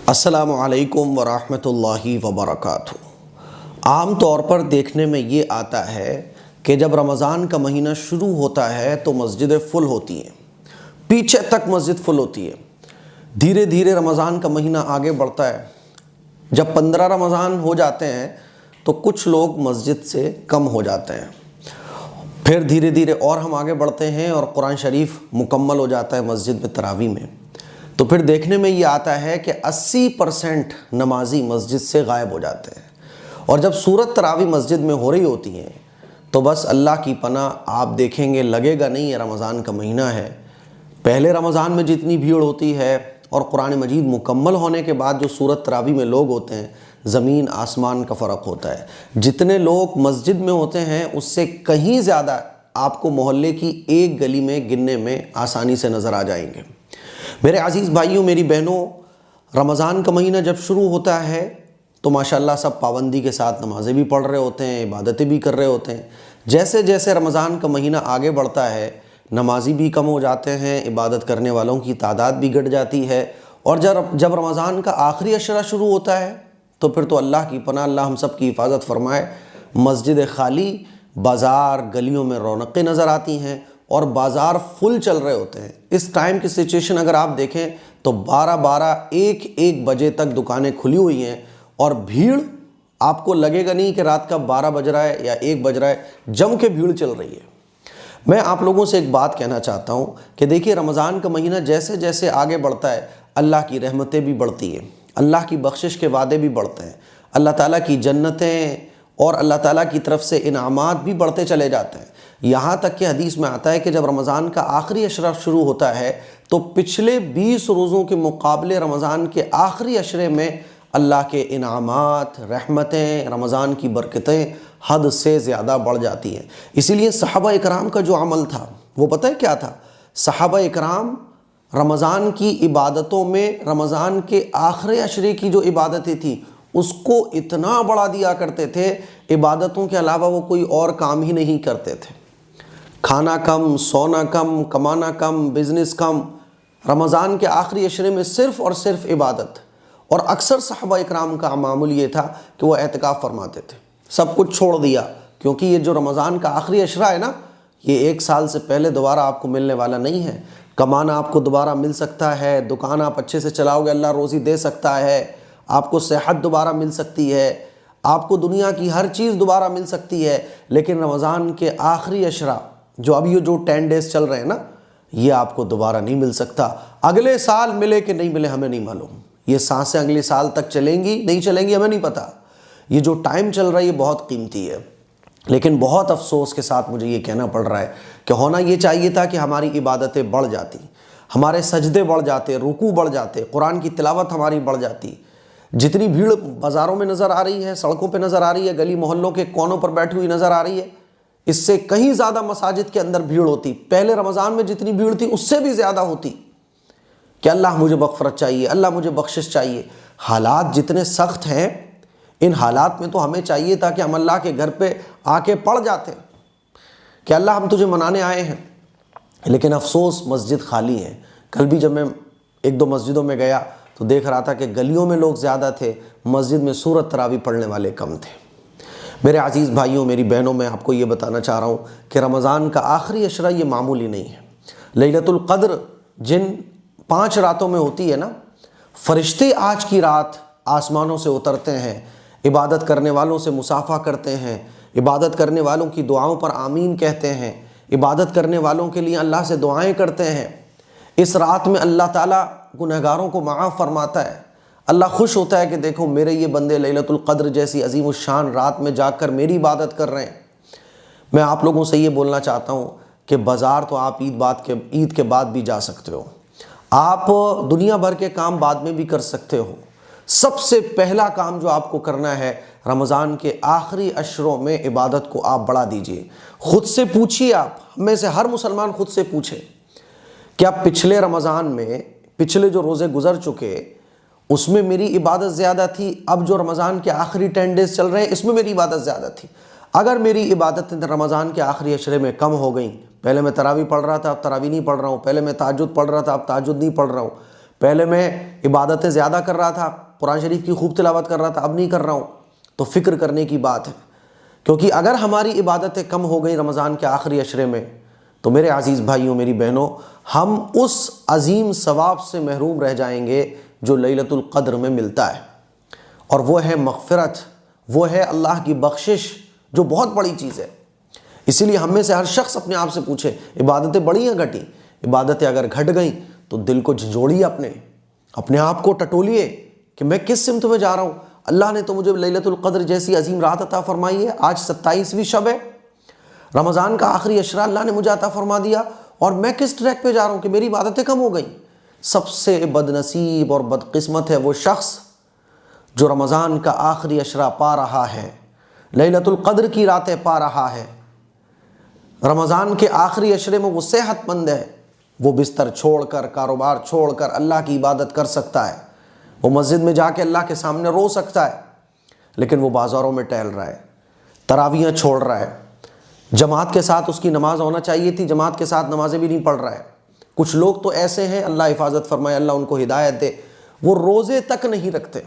अस्सलामु अलैकुम वरहमतुल्लाहि वबरकातुहू। आम तौर पर देखने में ये आता है कि जब रमज़ान का महीना शुरू होता है तो मस्जिदें फुल होती हैं, पीछे तक मस्जिद फुल होती है। धीरे धीरे रमज़ान का महीना आगे बढ़ता है। जब 15 रमज़ान हो जाते हैं तो कुछ लोग मस्जिद से कम हो जाते हैं। फिर धीरे धीरे और हम आगे बढ़ते हैं और कुरान शरीफ मुकम्मल हो जाता है मस्जिद में तरावी में। तो फिर देखने में ये आता है कि 80% नमाजी मस्जिद से गायब हो जाते हैं। और जब सूरत तरावी मस्जिद में हो रही होती हैं तो बस अल्लाह की पनाह आप देखेंगे, लगेगा नहीं ये रमज़ान का महीना है। पहले रमज़ान में जितनी भीड़ होती है और कुरान मजीद मुकम्मल होने के बाद जो सूरत तरावी में लोग होते हैं, ज़मीन आसमान का फ़र्क होता है। जितने लोग मस्जिद में होते हैं उससे कहीं ज़्यादा आपको मोहल्ले की एक गली में गिनने में आसानी से नज़र आ जाएंगे। मेरे अज़ीज़ भाइयों, मेरी बहनों, रमज़ान का महीना जब शुरू होता है तो माशाल्लाह सब पाबंदी के साथ नमाज़ें भी पढ़ रहे होते हैं, इबादतें भी कर रहे होते हैं। जैसे जैसे रमज़ान का महीना आगे बढ़ता है नमाजी भी कम हो जाते हैं, इबादत करने वालों की तादाद भी घट जाती है। और जब रमज़ान का आखिरी अशरा शुरू होता है तो फिर तो अल्लाह की पनाह, अल्लाह हम सब की हिफाजत फरमाए, मस्जिद खाली, बाज़ार गलियों में रौनकें नज़र आती हैं और बाज़ार फुल चल रहे होते हैं। इस टाइम की सिचुएशन अगर आप देखें तो 12-12, 1-1 बजे तक दुकानें खुली हुई हैं और भीड़, आपको लगेगा नहीं कि रात का 12 बज रहा है या 1 बज रहा है, जम के भीड़ चल रही है। मैं आप लोगों से एक बात कहना चाहता हूँ कि देखिए, रमज़ान का महीना जैसे जैसे आगे बढ़ता है अल्लाह की रहमतें भी बढ़ती हैं, अल्लाह की बख्शिश के वादे भी बढ़ते हैं, अल्लाह ताला की जन्नतें और अल्लाह ताला की तरफ से इनामात भी बढ़ते चले जाते हैं। यहाँ तक कि हदीस में आता है कि जब रमज़ान का आखिरी अशरा शुरू होता है तो पिछले 20 रोज़ों के मुकाबले रमज़ान के आखिरी अशरे में अल्लाह के इनामात, रहमतें, रमज़ान की बरकतें हद से ज़्यादा बढ़ जाती हैं। इसीलिए सहाबा इकराम का जो अमल था वो पता है क्या था? सहाबा इकराम रमज़ान की इबादतों में रमज़ान के आखिरी अशरे की जो इबादतें थी उसको इतना बढ़ा दिया करते थे, इबादतों के अलावा वो कोई और काम ही नहीं करते थे। खाना कम, सोना कम, कमाना कम, बिज़नेस कम, रमज़ान के आखिरी अशरे में सिर्फ़ और सिर्फ इबादत। और अक्सर सहाबा इकराम का मामूल ये था कि वो एहतिकाफ़ फरमाते थे, सब कुछ छोड़ दिया, क्योंकि ये जो रमज़ान का आखिरी अशरा है ना, ये 1 साल से पहले दोबारा आपको मिलने वाला नहीं है। कमाना आपको दोबारा मिल सकता है, दुकान आप अच्छे से चलाओगे, अल्लाह रोज़ी दे सकता है, आपको सेहत दोबारा मिल सकती है, आपको दुनिया की हर चीज़ दोबारा मिल सकती है। लेकिन रमज़ान के आखिरी अशरा जो अब ये जो 10 डेज़ चल रहे हैं ना, ये आपको दोबारा नहीं मिल सकता। अगले साल मिले कि नहीं मिले हमें नहीं मालूम, ये सांसें अगले साल तक चलेंगी नहीं चलेंगी हमें नहीं पता। ये जो टाइम चल रहा है ये बहुत कीमती है। लेकिन बहुत अफसोस के साथ मुझे ये कहना पड़ रहा है कि होना ये चाहिए था कि हमारी इबादतें बढ़ जाती, हमारे सजदे बढ़ जाते, रुकू बढ़ जाते, कुरान की तिलावत हमारी बढ़ जाती। जितनी भीड़ बाज़ारों में नज़र आ रही है, सड़कों पे नज़र आ रही है, गली मोहल्लों के कोनों पर बैठी हुई नज़र आ रही है, इससे कहीं ज़्यादा मसाजिद के अंदर भीड़ होती। पहले रमज़ान में जितनी भीड़ थी उससे भी ज़्यादा होती कि अल्लाह मुझे मग़फ़िरत चाहिए, अल्लाह मुझे बख्शिश चाहिए। हालात जितने सख्त हैं, इन हालात में तो हमें चाहिए था कि हम अल्लाह के घर पे आके पड़ जाते कि अल्लाह हम तुझे मनाने आए हैं। लेकिन अफसोस मस्जिद खाली है। कल भी जब मैं 1-2 मस्जिदों में गया तो देख रहा था कि गलियों में लोग ज़्यादा थे, मस्जिद में सूरत तरावी पढ़ने वाले कम थे। मेरे अज़ीज़ भाइयों, मेरी बहनों, मैं आपको ये बताना चाह रहा हूँ कि रमज़ान का आखिरी अशरा ये मामूली नहीं है। लैलतुल क़द्र जिन 5 रातों में होती है ना, फ़रिश्ते आज की रात आसमानों से उतरते हैं, इबादत करने वालों से मुसाफ़ा करते हैं, इबादत करने वालों की दुआओं पर आमीन कहते हैं, इबादत करने वालों के लिए अल्लाह से दुआएँ करते हैं। इस रात में अल्लाह ताला गुनहगारों को माफ़ फरमाता है। अल्लाह खुश होता है कि देखो मेरे ये बंदे लैलतुल क़द्र जैसी अज़ीमुश्शान रात में जाकर मेरी इबादत कर रहे हैं। मैं आप लोगों से ये बोलना चाहता हूँ कि बाज़ार तो आप ईद के बाद भी जा सकते हो, आप दुनिया भर के काम बाद में भी कर सकते हो। सबसे पहला काम जो आपको करना है, रमज़ान के आखिरी अशरों में इबादत को आप बढ़ा दीजिए। ख़ुद से पूछिए, आप में से हर मुसलमान ख़ुद से पूछे, क्या पिछले रमज़ान में पिछले जो रोज़े गुज़र चुके उसमें मेरी इबादत ज़्यादा थी, अब जो रमज़ान के आखिरी 10 डेज़ चल रहे हैं इसमें मेरी इबादत ज़्यादा थी? अगर मेरी इबादत रमज़ान के आखिरी अशरे में कम हो गई, पहले मैं तरावी पढ़ रहा था अब तरावी नहीं पढ़ रहा हूँ, पहले मैं तहज्जुद पढ़ रहा था अब तहज्जुद नहीं पढ़ रहा हूँ, पहले मैं इबादतें ज़्यादा कर रहा था, कुरान शरीफ की खूब तिलावत कर रहा था, अब नहीं कर रहा हूँ, तो फ़िक्र करने की बात है। क्योंकि अगर हमारी इबादतें कम हो गई रमज़ान के आखिरी अशरे में, तो मेरे अज़ीज़ भाइयों, मेरी बहनों, हम उस अज़ीम सवाब से महरूम रह जाएंगे जो लैलतुल क़द्र में मिलता है, और वो है मग़फ़िरत, वो है अल्लाह की बख्शिश, जो बहुत बड़ी चीज़ है। इसीलिए हम में से हर शख्स अपने आप से पूछे, इबादतें बढ़ी या घटी? इबादतें अगर घट गई तो दिल को झंझोड़िए, अपने आप को टटोलिए कि मैं किस सिमत में जा रहा हूँ। अल्लाह ने तो मुझे लैलतुल क़द्र जैसी अजीम रात अता फरमाई है। आज 27वीं शब है, रमज़ान का आखिरी अशरा अल्लाह ने मुझे अता फरमा दिया, और मैं किस ट्रैक पे जा रहा हूँ कि मेरी इबादतें कम हो गई। सबसे बदनसीब और बदकिस्मत है वो शख्स जो रमज़ान का आखिरी अशरा पा रहा है, लैलतुल क़द्र की रातें पा रहा है, रमज़ान के आखिरी अशरे में वो सेहतमंद है, वो बिस्तर छोड़कर, कारोबार छोड़कर अल्लाह की इबादत कर सकता है, वो मस्जिद में जाके अल्लाह के सामने रो सकता है, लेकिन वो बाज़ारों में टहल रहा है, तरावियाँ छोड़ रहा है, जमात के साथ उसकी नमाज होना चाहिए थी, जमात के साथ नमाजें भी नहीं पढ़ रहा है। कुछ लोग तो ऐसे हैं, अल्लाह हिफाजत फरमाए, अल्लाह उनको हिदायत दे, वो रोज़े तक नहीं रखते।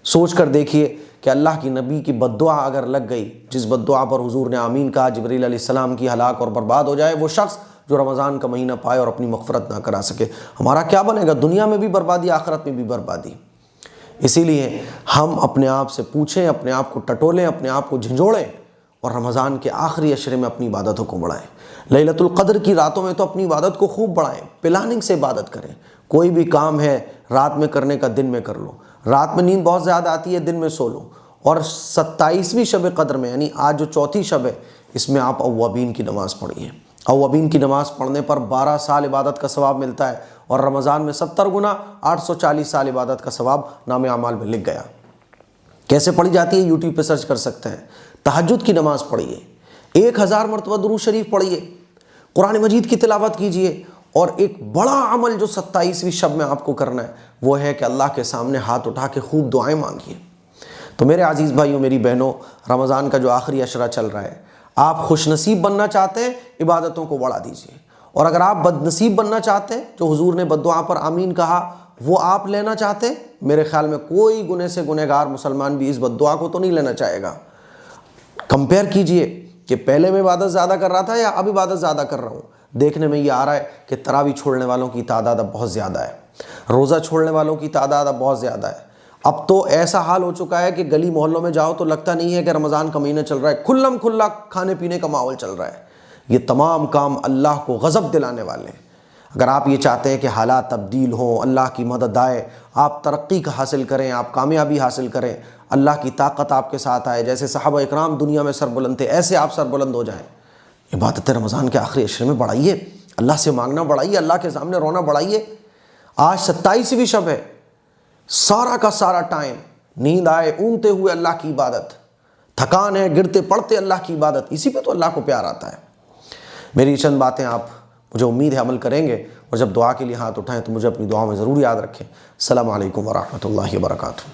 सोच कर देखिए कि अल्लाह की नबी की बद्दुआ अगर लग गई, जिस बद्दुआ पर हुजूर ने आमीन कहा, जिब्रील अलैहिस्सलाम की हलाक और बर्बाद हो जाए वो शख्स जो रमज़ान का महीना पाए और अपनी मग़फ़िरत ना करा सके, हमारा क्या बनेगा? दुनिया में भी बर्बादी, आखिरत में भी बर्बादी। इसीलिए हम अपने आप से पूछें, अपने आप को टटोलें, अपने आप को झंझोड़ें, और रमज़ान के आखिरी अशरे में अपनी इबादतों को बढ़ाएं। लैलतुल क़द्र की रातों में तो अपनी इबादत को खूब बढ़ाएं, प्लानिंग से इबादत करें। कोई भी काम है रात में करने का दिन में कर लो, रात में नींद बहुत ज़्यादा आती है, दिन में सो लो। और 27वीं शब क़द्र में, यानी आज जो चौथी शब है, इसमें आप अव्वाबीन की नमाज़ पढ़िए। अव्वाबीन की नमाज़ पढ़ने पर 12 साल इबादत का सवाब मिलता है, और रमज़ान में 70 गुना 840 साल इबादत का सवाब नामे अमाल में लिख गया। कैसे पढ़ी जाती है? यूट्यूब पे सर्च कर सकते हैं। तहज्जुद की नमाज़ पढ़िए, 1000 मरतबा दुरूद शरीफ पढ़िए, कुरान मजीद की तिलावत कीजिए। और एक बड़ा अमल जो 27वीं शब में आपको करना है, वो है कि अल्लाह के सामने हाथ उठा के खूब दुआएं मांगिए। तो मेरे अजीज़ भाइयों, मेरी बहनों, रमज़ान का जो आखिरी अशरा चल रहा है, आप खुशनसीब बनना चाहते हैं, इबादतों को बढ़ा दीजिए। और अगर आप बदनसीब बनना चाहते हैं, जो हुजूर ने बद्दुआ पर आमीन कहा, वो आप लेना चाहते हैं, मेरे ख्याल में कोई गुने से गुनहगार मुसलमान भी इस बद्दुआ को तो नहीं लेना चाहेगा। कंपेयर कीजिए कि पहले मैं इबादत ज़्यादा कर रहा था या अब इबादत ज़्यादा कर रहा हूँ। देखने में ये आ रहा है कि तरावी छोड़ने वालों की तादाद अब बहुत ज़्यादा है, रोज़ा छोड़ने वालों की तादाद अब बहुत ज़्यादा है। अब तो ऐसा हाल हो चुका है कि गली मोहल्लों में जाओ तो लगता नहीं है कि रमज़ान का महीना चल रहा है, खुल्लम खुल्ला खाने पीने का माहौल चल रहा है। ये तमाम काम अल्लाह को गज़ब दिलाने वाले हैं। अगर आप ये चाहते हैं कि हालात तब्दील हों, अल्लाह की मदद आए, आप तरक्की हासिल करें, आप कामयाबी हासिल करें, अल्लाह की ताकत आपके साथ आए, जैसे सहाबा इकराम दुनिया में सरबुलंद थे, ऐसे आप सरबुलंद हो जाएं। इबादत रमज़ान के आखिरी अशरे में बढ़ाइए, अल्लाह से मांगना बढ़ाइए, अल्लाह के सामने रोना बढ़ाइए। आज 27वीं शब है, सारा का सारा टाइम नींद आए ऊँगते हुए अल्लाह की इबादत, थकान है गिरते पड़ते अल्लाह की इबादत, इसी पे तो अल्लाह को प्यार आता है। मेरी चंद बातें आप, मुझे उम्मीद है, अमल करेंगे, और जब दुआ के लिए हाथ उठाएं तो मुझे अपनी दुआ में ज़रूर याद रखें। अस्सलामु अलैकुम व रहमतुल्लाहि व बरकातुहू।